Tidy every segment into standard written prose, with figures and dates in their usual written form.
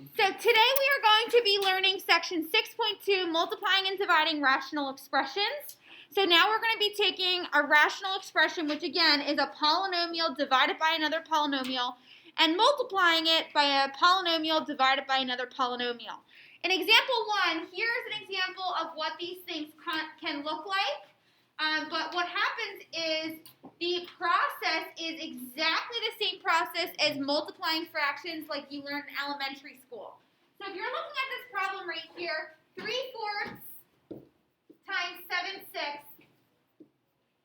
So today we are going to be learning section 6.2, multiplying and dividing rational expressions. So now we're going to be taking a rational expression, which again is a polynomial divided by another polynomial, and multiplying it by a polynomial divided by another polynomial. In example 1, here's an example of what these things can look like. But what happens is the process is exactly the same process as multiplying fractions like you learned in elementary school. So if you're looking at this problem right here, 3/4 times 7/6,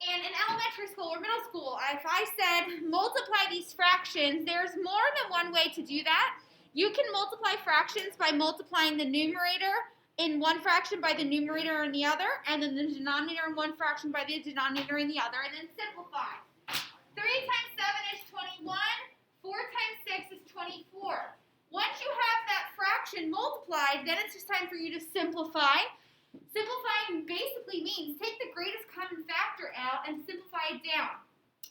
and in elementary school or middle school, if I said multiply these fractions, there's more than one way to do that. You can multiply fractions by multiplying the numerator in one fraction by the numerator in the other, and then the denominator in one fraction by the denominator in the other, and then simplify. 3 times 7 is 21. 4 times 6 is 24. Once you have that fraction multiplied, then it's just time for you to simplify. Simplifying basically means take the greatest common factor out and simplify it down.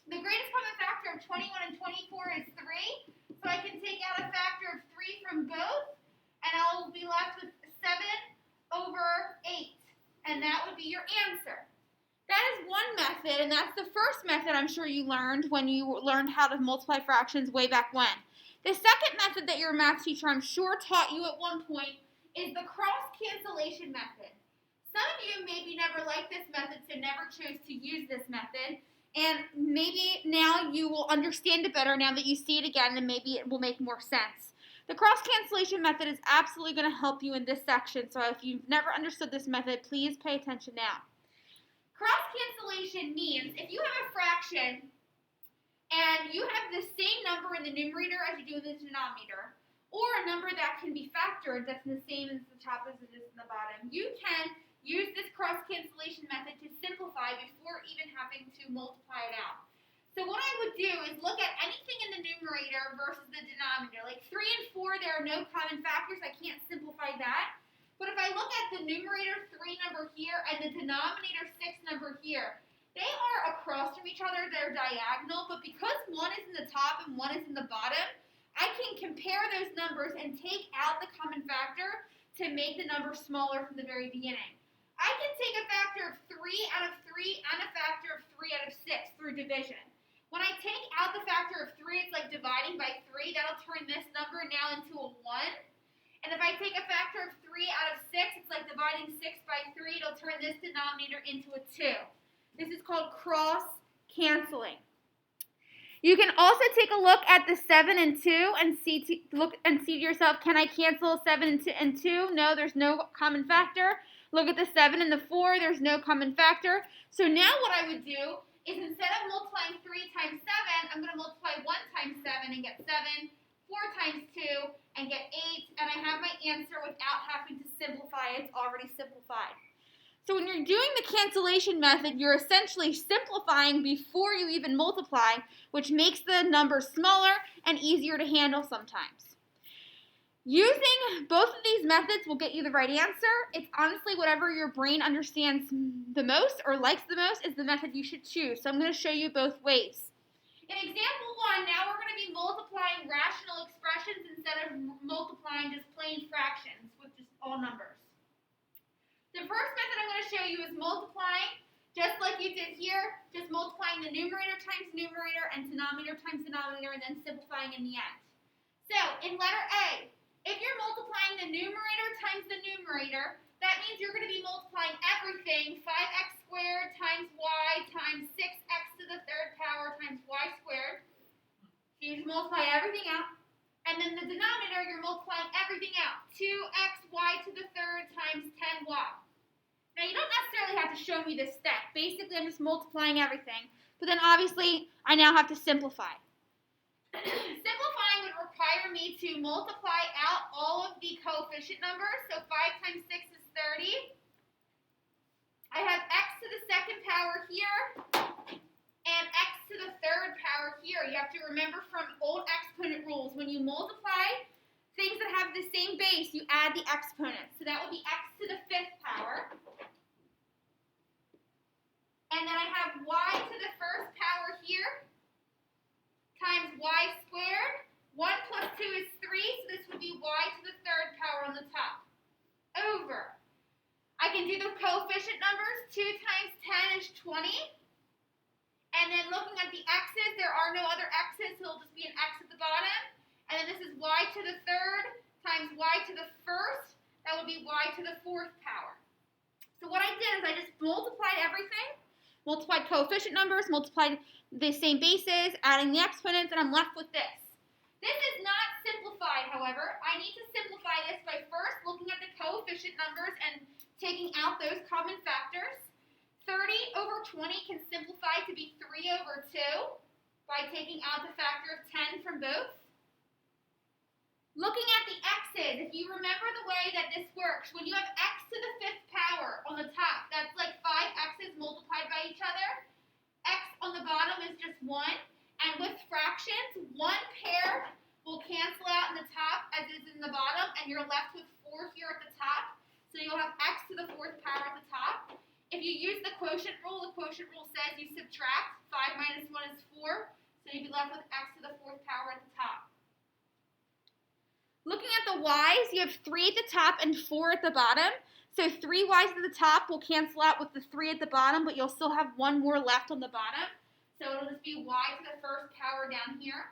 The greatest common factor of 21 and 24 is 3, so I can take out a factor of 3 from both, and I'll be left with 7/8, and that would be your answer. That is one method, and that's the first method I'm sure you learned when you learned how to multiply fractions way back when. The second method that your math teacher I'm sure taught you at one point is the cross-cancellation method. Some of you maybe never liked this method, so never chose to use this method, and maybe now you will understand it better now that you see it again, and maybe it will make more sense. The cross-cancellation method is absolutely going to help you in this section, so if you've never understood this method, please pay attention now. Cross-cancellation means if you have a fraction and you have the same number in the numerator as you do in the denominator, or a number that can be factored that's the same as the top as it is in the bottom, you can use this cross-cancellation method to simplify before even having to multiply it out. So what I would do is look at anything in the numerator versus the denominator. Like 3 and 4, there are no common factors. I can't simplify that. But if I look at the numerator 3 number here and the denominator 6 number here, they are across from each other. They're diagonal. But because one is in the top and one is in the bottom, I can compare those numbers and take out the common factor to make the number smaller from the very beginning. I can take a factor of 3 out of 3 and a factor of 3 out of 6 through division. When I take out the factor of 3, it's like dividing by 3. That'll turn this number now into a 1. And if I take a factor of 3 out of 6, it's like dividing 6 by 3. It'll turn this denominator into a 2. This is called cross-canceling. You can also take a look at the 7 and 2 and see to yourself, can I cancel 7 and 2? No, there's no common factor. Look at the 7 and the 4. There's no common factor. So now what I would do is instead of multiplying 3 times 7, I'm going to multiply 1 times 7 and get 7, 4 times 2 and get 8, and I have my answer without having to simplify. It's already simplified. So when you're doing the cancellation method, you're essentially simplifying before you even multiply, which makes the numbers smaller and easier to handle sometimes. Using both of these methods will get you the right answer. It's honestly whatever your brain understands the most or likes the most is the method you should choose. So I'm going to show you both ways. In example 1, now we're going to be multiplying rational expressions instead of multiplying just plain fractions with just all numbers. The first method I'm going to show you is multiplying, just like you did here, just multiplying the numerator times numerator and denominator times denominator and then simplifying in the end. So in letter A, if you're multiplying the numerator times the numerator, that means you're going to be multiplying everything, 5x squared times y times 6x to the third power times y squared. So you just multiply everything out. And then the denominator, you're multiplying everything out, 2xy to the third times 10y. Now you don't necessarily have to show me this step. Basically, I'm just multiplying everything. But then obviously, I now have to simplify. Simplifying would require me to multiply out all of the coefficient numbers. So 5 times 6 is 30. I have x to the second power here and x to the third power here. You have to remember from old exponent rules, when you multiply things that have the same base, you add the exponents. So that would be x to the fifth power. And then I have y to the first power here times y squared. 1 plus 2 is 3, so this would be y to the 20. And then looking at the x's, there are no other x's, so it'll just be an x at the bottom. And then this is y to the third times y to the first. That would be y to the fourth power. So what I did is I just multiplied everything, multiplied coefficient numbers, multiplied the same bases, adding the exponents, and I'm left with this. This is not simplified, however. I need to simplify this by first looking at the coefficient numbers and taking out those common factors. 30 over 20 can simplify to be 3 over 2 by taking out the factor of 10 from both. Looking at the x's, if you remember the way that this works, when you have x to the fifth power on the top, that's like 5 x's multiplied by each other. X on the bottom is just 1. And with fractions, one pair will cancel out in the top as is in the bottom, and you're left with 4 here at the top. So you'll have x to the fourth power at the top. If you use the quotient rule says you subtract. 5 minus 1 is 4, so you'd be left with x to the fourth power at the top. Looking at the y's, you have 3 at the top and 4 at the bottom. So 3 y's at the top will cancel out with the 3 at the bottom, but you'll still have 1 more left on the bottom. So it'll just be y to the first power down here.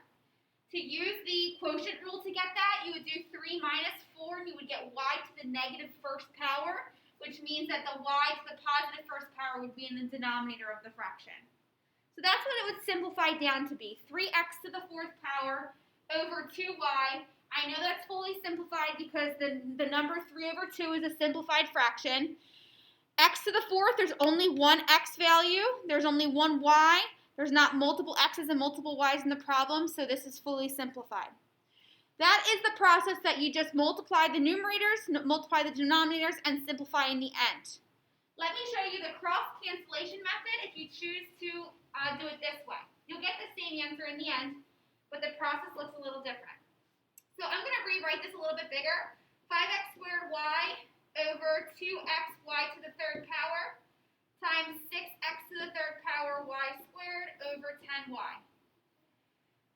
To use the quotient rule to get that, you would do 3 minus 4, and you would get y to the negative first power, which means that the y to the positive first power would be in the denominator of the fraction. So that's what it would simplify down to be, 3x to the fourth power over 2y. I know that's fully simplified because the number 3 over 2 is a simplified fraction. X to the fourth, there's only one x value. There's only one y. There's not multiple x's and multiple y's in the problem, so this is fully simplified. That is the process that you just multiply the numerators, multiply the denominators, and simplify in the end. Let me show you the cross cancellation method if you choose to do it this way. You'll get the same answer in the end, but the process looks a little different. So I'm going to rewrite this a little bit bigger. 5x squared y over 2xy to the third power times 6x to the third power y squared over 10y.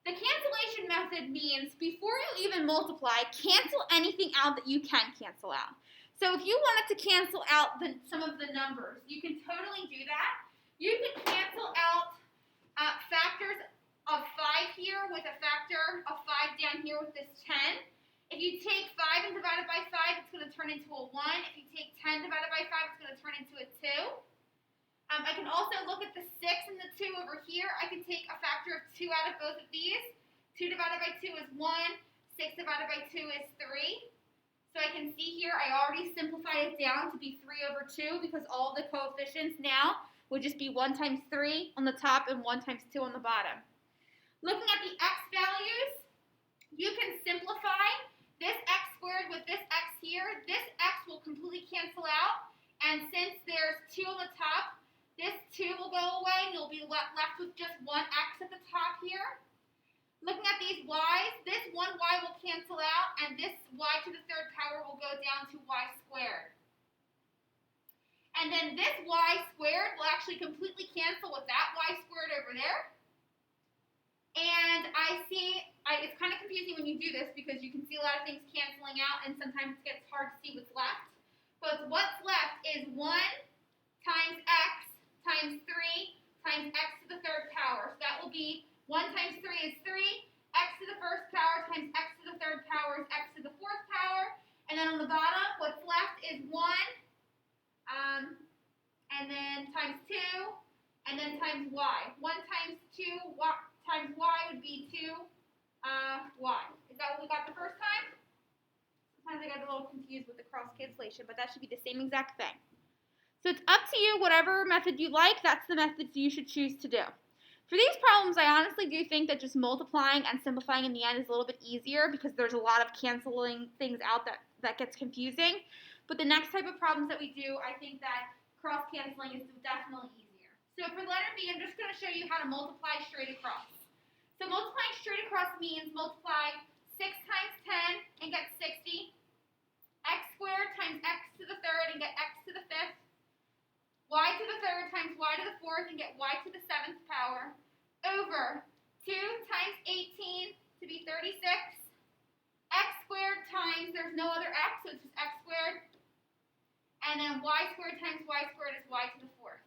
The cancellation method means before you even multiply, cancel anything out that you can cancel out. So if you wanted to cancel out some of the numbers, you can totally do that. You can cancel out factors of 5 here with a factor of 5 down here with this 10. If you take 5 and divide it by 5, it's going to turn into a 1. If you take 10 divided by 5, it's going to turn into a 2. I can also look at the 6 and the 2 over here. I can take a factor of 2 out of both of these. 2 divided by 2 is 1. 6 divided by 2 is 3. So I can see here I already simplified it down to be 3 over 2 because all the coefficients now would just be 1 times 3 on the top and 1 times 2 on the bottom. Looking at the x values, you can simplify this x squared with this x here. This x will completely cancel out. And since there's 2 on the top, this 2 will go away, and you'll be left with just 1x at the top here. Looking at these y's, this 1y will cancel out, and this y to the third power will go down to y squared. And then this y squared will actually completely cancel with that y squared over there. And I see, it's kind of confusing when you do this because you can see a lot of things canceling out, and sometimes it gets hard to see what's left. But what's left is 1 times x times 3 times x to the third power. So that will be 1 times 3 is 3, x to the first power times x to the third power is x to the fourth power. And then on the bottom, what's left is 1, and then times 2, and then times y. 1 times 2 times y would be 2y. Is that what we got the first time? Sometimes I got a little confused with the cross cancellation, but that should be the same exact thing. So it's up to you, whatever method you like, that's the method you should choose to do. For these problems, I honestly do think that just multiplying and simplifying in the end is a little bit easier because there's a lot of canceling things out that gets confusing. But the next type of problems that we do, I think that cross-canceling is definitely easier. So for letter B, I'm just going to show you how to multiply straight across. So multiplying straight across means multiply 6 times 10 and get 60, x squared times x to the third and get x to the fifth, y to the third times y to the fourth and get y to the seventh power, over 2 times 18 to be 36, x squared times, there's no other x, so it's just x squared, and then y squared times y squared is y to the fourth.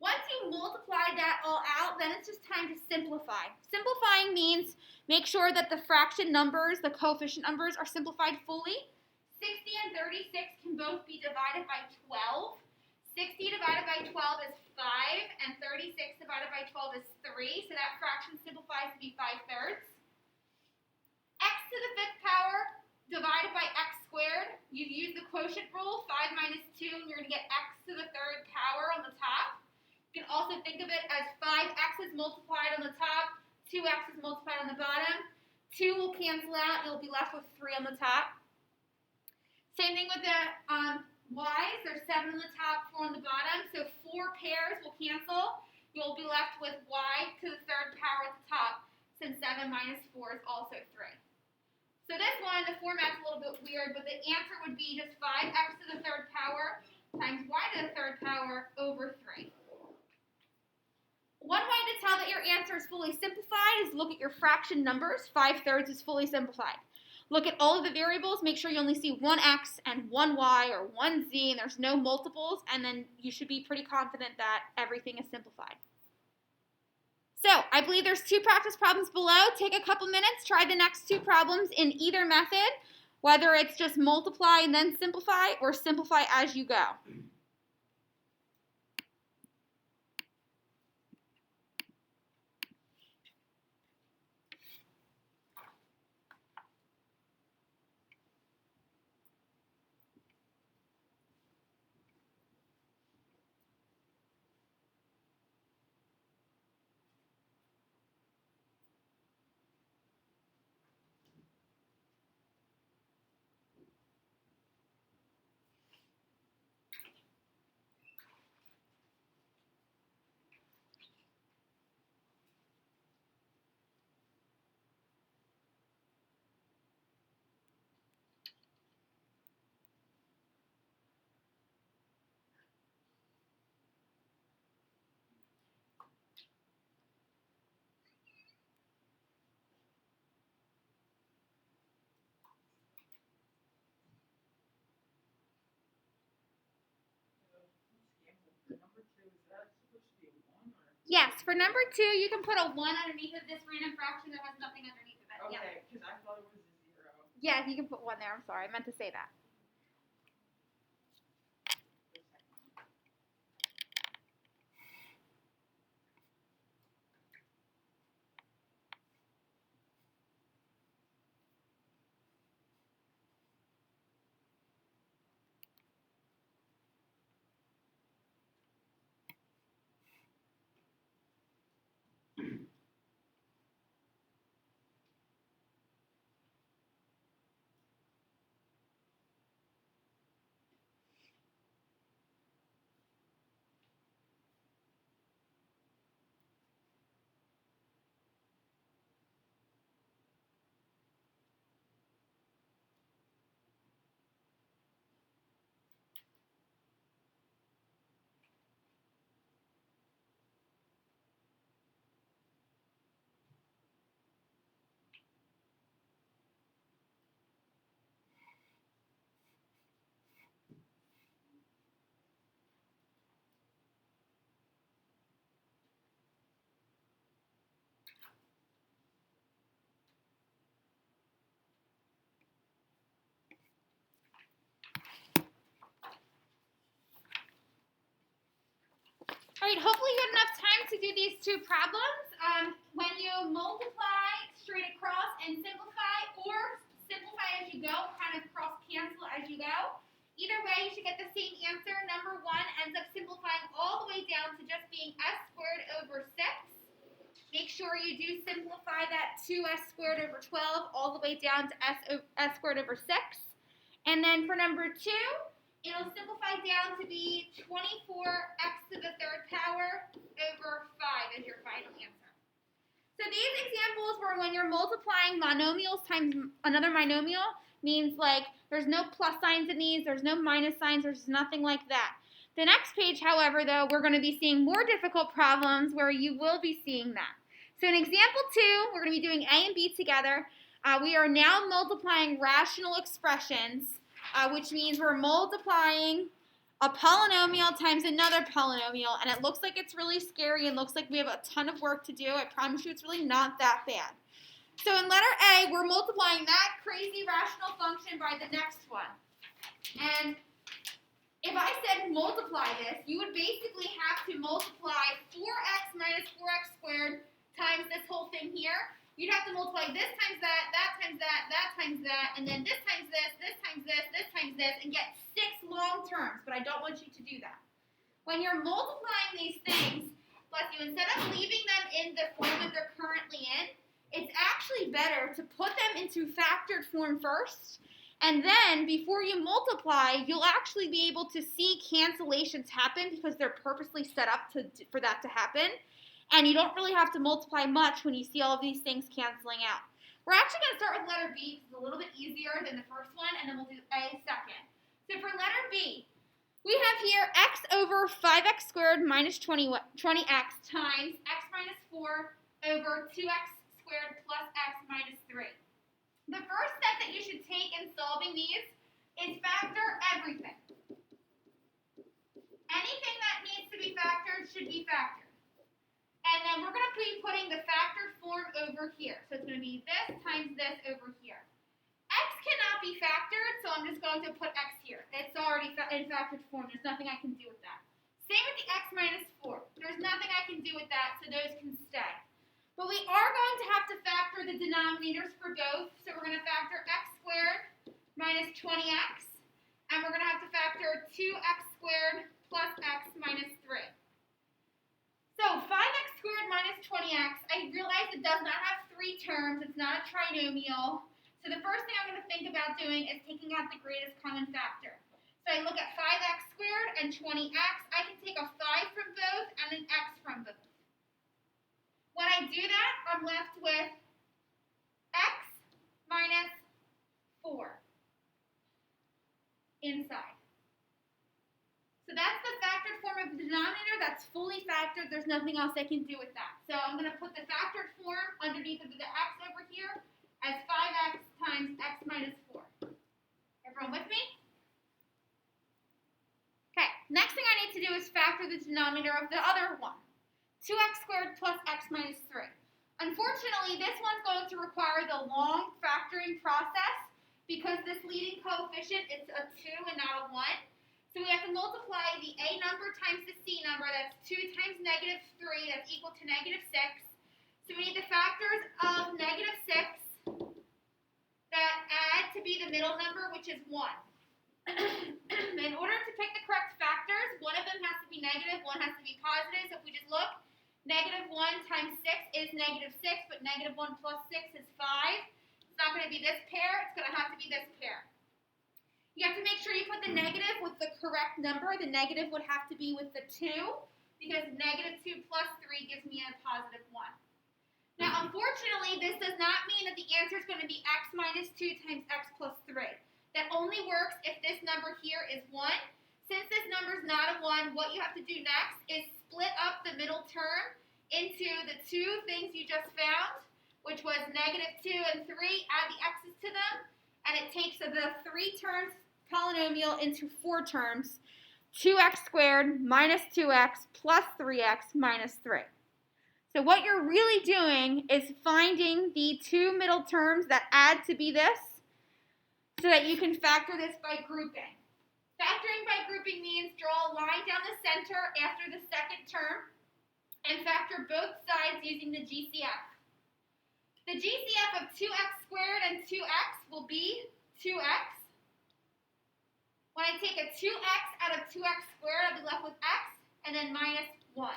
Once you multiply that all out, then it's just time to simplify. Simplifying means make sure that the fraction numbers, the coefficient numbers, are simplified fully. 60 and 36 can both be divided by 12. 60 divided by 12 is 5, and 36 divided by 12 is 3, so that fraction simplifies to be 5/3. X to the 5th power divided by x squared. You use the quotient rule, 5 minus 2, and you're going to get x to the 3rd power on the top. You can also think of it as 5x's multiplied on the top, 2x's multiplied on the bottom. 2 will cancel out, you'll be left with 3 on the top. Same thing with the y's. There's 7 on the top, 4 on the bottom, so 4 pairs will cancel. You'll be left with y to the 3rd power at the top, since 7 minus 4 is also 3. So this one, the format's a little bit weird, but the answer would be just 5x to the 3rd power times y to the 3rd power over 3. One way to tell that your answer is fully simplified is look at your fraction numbers. 5/3 is fully simplified. Look at all of the variables. Make sure you only see one x and one y or one z, and there's no multiples, and then you should be pretty confident that everything is simplified. So I believe there's 2 practice problems below. Take a couple minutes. Try the next 2 problems in either method, whether it's just multiply and then simplify or simplify as you go. Yes, for number 2, you can put a 1 underneath of this random fraction that has nothing underneath of it. Okay, because I thought it was a 0. Yeah, you can put 1 there. I'm sorry. I meant to say that. All right, hopefully you had enough time to do these 2 problems. When you multiply straight across and simplify, or simplify as you go, kind of cross cancel as you go, either way you should get the same answer. Number 1 ends up simplifying all the way down to just being s squared over 6. Make sure you do simplify that 2s squared over 12 all the way down to s squared over 6. And then for number 2, it'll simplify down to be 24x to the 3rd power over 5 as your final answer. So these examples were when you're multiplying monomials times another monomial, means like there's no plus signs in these, there's no minus signs, there's nothing like that. The next page, however, though, we're going to be seeing more difficult problems where you will be seeing that. So in example 2, we're going to be doing A and B together. We are now multiplying rational expressions, which means we're multiplying a polynomial times another polynomial, and it looks like it's really scary and looks like we have a ton of work to do. I promise you it's really not that bad. So in letter A, we're multiplying that crazy rational function by the next one. And if I said multiply this, you would basically have to multiply 4x minus 4x squared times this whole thing here. You'd have to multiply this times that, that times that, that times that, and then this times this, this times this, this times this, and get 6 long terms, but I don't want you to do that. When you're multiplying these things, bless you, instead of leaving them in the form that they're currently in, it's actually better to put them into factored form first, and then before you multiply, you'll actually be able to see cancellations happen because they're purposely set up for that to happen. And you don't really have to multiply much when you see all of these things canceling out. We're actually going to start with letter B because it's a little bit easier than the first one, and then we'll do A second. So for letter B, we have here x over 5x squared minus 20x times x minus 4 over 2x squared plus x minus 3. The first step that you should take in solving these is factor everything. Anything that needs to be factored should be factored. And then we're going to be putting the factored form over here. So it's going to be this times this over here. X cannot be factored, so I'm just going to put x here. It's already in factored form. There's nothing I can do with that. Same with the x minus 4. There's nothing I can do with that, so those can stay. But we are going to have to factor the denominators for both. So we're going to factor x squared minus 20x. And we're going to have to factor 2x squared plus x minus 3. So 5x squared minus 20x, I realize it does not have 3 terms. It's not a trinomial. So the first thing I'm going to think about doing is taking out the greatest common factor. So I look at 5x squared and 20x. I can take a 5 from both and an x from both. When I do that, I'm left with x minus 4 inside. So that's the factored form of the denominator. That's fully factored. There's nothing else I can do with that. So I'm going to put the factored form underneath of the x over here as 5x times x minus 4. Everyone with me? Okay, next thing I need to do is factor the denominator of the other one. 2x squared plus x minus 3. Unfortunately, this one's going to require the long factoring process because this leading coefficient is a 2 and not a 1. So we have to multiply the a number times the c number. That's 2 times negative 3. That's equal to negative 6. So we need the factors of negative 6 that add to be the middle number, which is 1. In order to pick the correct factors, one of them has to be negative, one has to be positive. So if we just look, negative 1 times 6 is negative 6, but negative 1 plus 6 is 5. It's not going to be this pair. It's going to have to be this pair. You have to make sure you put the negative with the correct number. The negative would have to be with the 2 because negative 2 plus 3 gives me a positive 1. Now, unfortunately, this does not mean that the answer is going to be x minus 2 times x plus 3. That only works if this number here is 1. Since this number is not a 1, what you have to do next is split up the middle term into the 2 things you just found, which was negative 2 and 3. Add the x's to them, and it takes the 3 terms polynomial into 4 terms, 2x squared minus 2x plus 3x minus 3. So what you're really doing is finding the 2 middle terms that add to be this so that you can factor this by grouping. Factoring by grouping means draw a line down the center after the second term and factor both sides using the GCF. The GCF of 2x squared and 2x will be 2x. When I take a 2x out of 2x squared, I'll be left with x and then minus 1.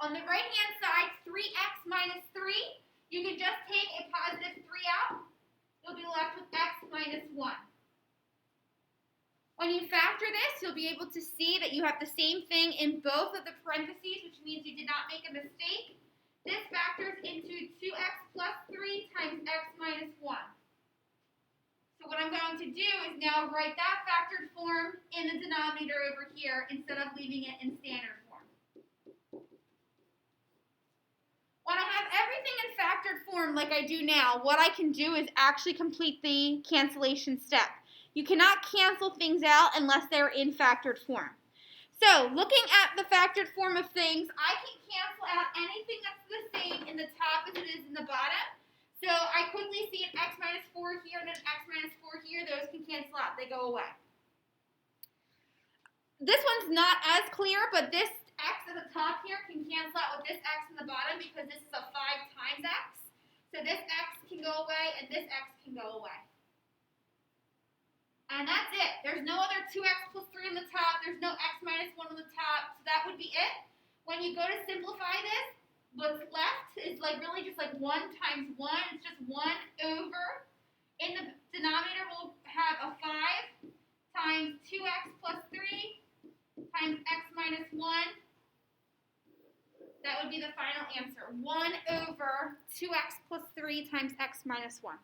On the right-hand side, 3x minus 3, you can just take a positive 3 out. You'll be left with x minus 1. When you factor this, you'll be able to see that you have the same thing in both of the parentheses, which means you did not make a mistake. This factors into 2x plus 3 times x minus 1. So what I'm going to do is now write that factored form in the denominator over here instead of leaving it in standard form. When I have everything in factored form like I do now, what I can do is actually complete the cancellation step. You cannot cancel things out unless they're in factored form. So, looking at the factored form of things, I can cancel out anything that's the same in the top as it is in the bottom. So, I quickly see an x minus 4 here and an x minus 4 here. Those can cancel out. They go away. This one's not as clear, but this x at the top here can cancel out with this x in the bottom because this is a 5 times x. So, this x can go away and this x can go away. And that's it. There's no other 2x plus 3 on the top. There's no x minus 1 on the top. So that would be it. When you go to simplify this, what's left is like really just like 1 times 1. It's just 1 over. In the denominator, we'll have a 5 times 2x plus 3 times x minus 1. That would be the final answer. 1 over 2x plus 3 times x minus 1.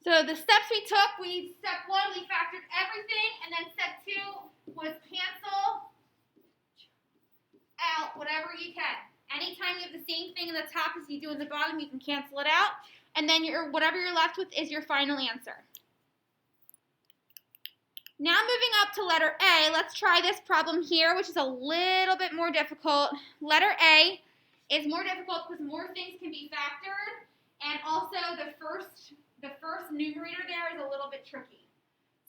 So the steps we took, step 1, we factored everything, and then step 2 was cancel out whatever you can. Anytime you have the same thing in the top as you do in the bottom, you can cancel it out, and then whatever you're left with is your final answer. Now moving up to letter A, let's try this problem here, which is a little bit more difficult. Letter A is more difficult because more things can be factored, and also the first numerator there is a little bit tricky.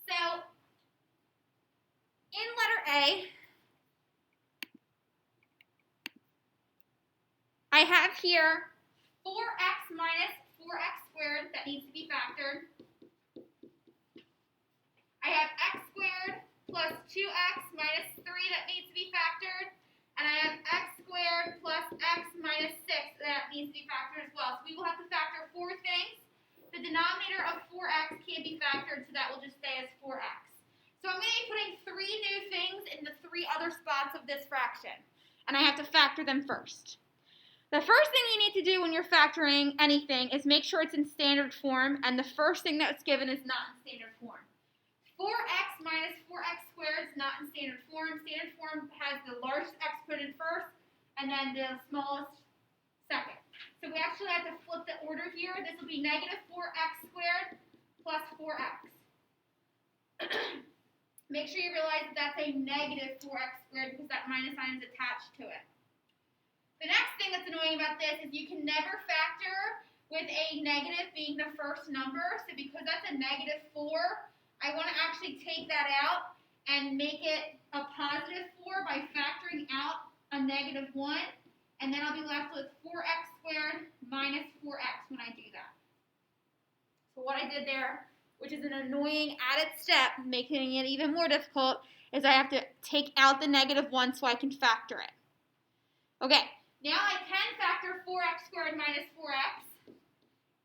So, in letter A, I have here 4x minus 4x squared that needs to be factored. I have x squared plus 2x minus 3 that needs to be factored. And I have x squared plus x minus 6 that needs to be factored as well. So we will have to factor 4 things. The denominator of 4x can't be factored, so that will just stay as 4x. So I'm going to be putting 3 new things in the 3 other spots of this fraction. And I have to factor them first. The first thing you need to do when you're factoring anything is make sure it's in standard form, and the first thing that's given is not in standard form. 4x minus 4x squared is not in standard form. Standard form has the largest x put in first, and then the smallest second. So we actually have to flip the order here. This will be negative 4x squared plus 4x. Make sure you realize that that's a negative 4x squared because that minus sign is attached to it. The next thing that's annoying about this is you can never factor with a negative being the first number. So because that's a negative 4, I want to actually take that out and make it a positive 4 by factoring out a negative 1. And then I'll be left with 4x squared minus 4x when I do that. So what I did there, which is an annoying added step, making it even more difficult, is I have to take out the negative 1 so I can factor it. Okay, now I can factor 4x squared minus 4x.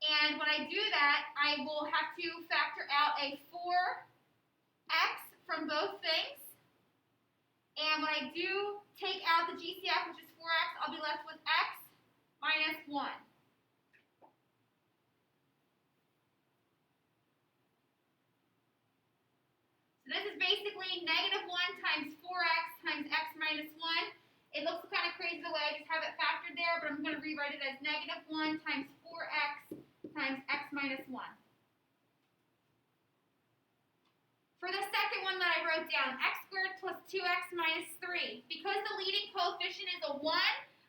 And when I do that, I will have to factor out a 4x from both things. And when I do take out the GCF, which is 4x, I'll be left with x minus 1. So this is basically negative 1 times 4x times x minus 1. It looks kind of crazy the way I just have it factored there, but I'm going to rewrite it as negative 1 times 4x times x minus 1. For the second one that I wrote down, x squared plus 2x minus 3. Because the leading coefficient is a 1,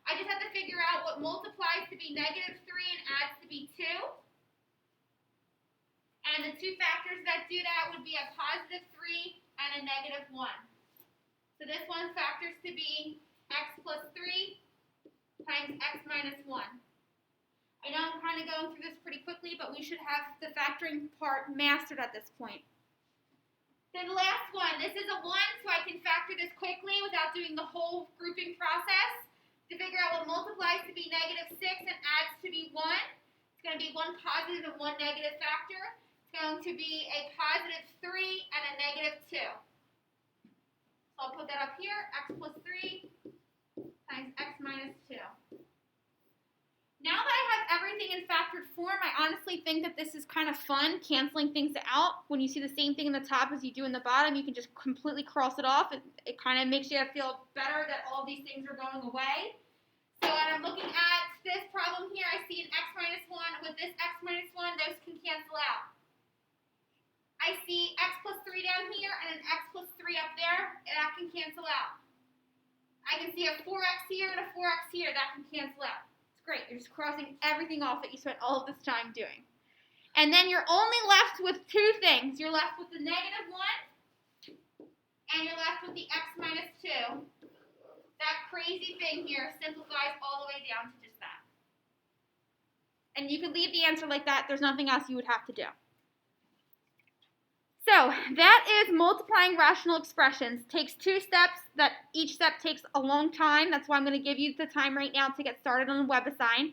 I just have to figure out what multiplies to be negative 3 and adds to be 2. And the two factors that do that would be a positive 3 and a negative 1. So this one factors to be x plus 3 times x minus 1. I know I'm kind of going through this pretty quickly, but we should have the factoring part mastered at this point. Then the last one, this is a 1, so I can factor this quickly without doing the whole grouping process. To figure out what multiplies to be negative 6 and adds to be 1, it's going to be 1 positive and 1 negative factor. It's going to be a positive 3 and a negative 2. So I'll put that up here, x plus 3 times x minus 2. Now that I have everything in factored form, I honestly think that this is kind of fun, canceling things out. When you see the same thing in the top as you do in the bottom, you can just completely cross it off. It kind of makes you feel better that all these things are going away. So when I'm looking at this problem here, I see an x minus 1. With this x minus 1, those can cancel out. I can see a 4x here and a 4x here. That can cancel out. It's great. You're just crossing everything off that you spent all of this time doing. And then you're only left with two things. You're left with the -1, and you're left with the x minus 2. That crazy thing here simplifies all the way down to just that. And you could leave the answer like that. There's nothing else you would have to do. So that is multiplying rational expressions. Takes 2 steps. That each step takes a long time. That's why I'm going to give you the time right now to get started on the WebAssign.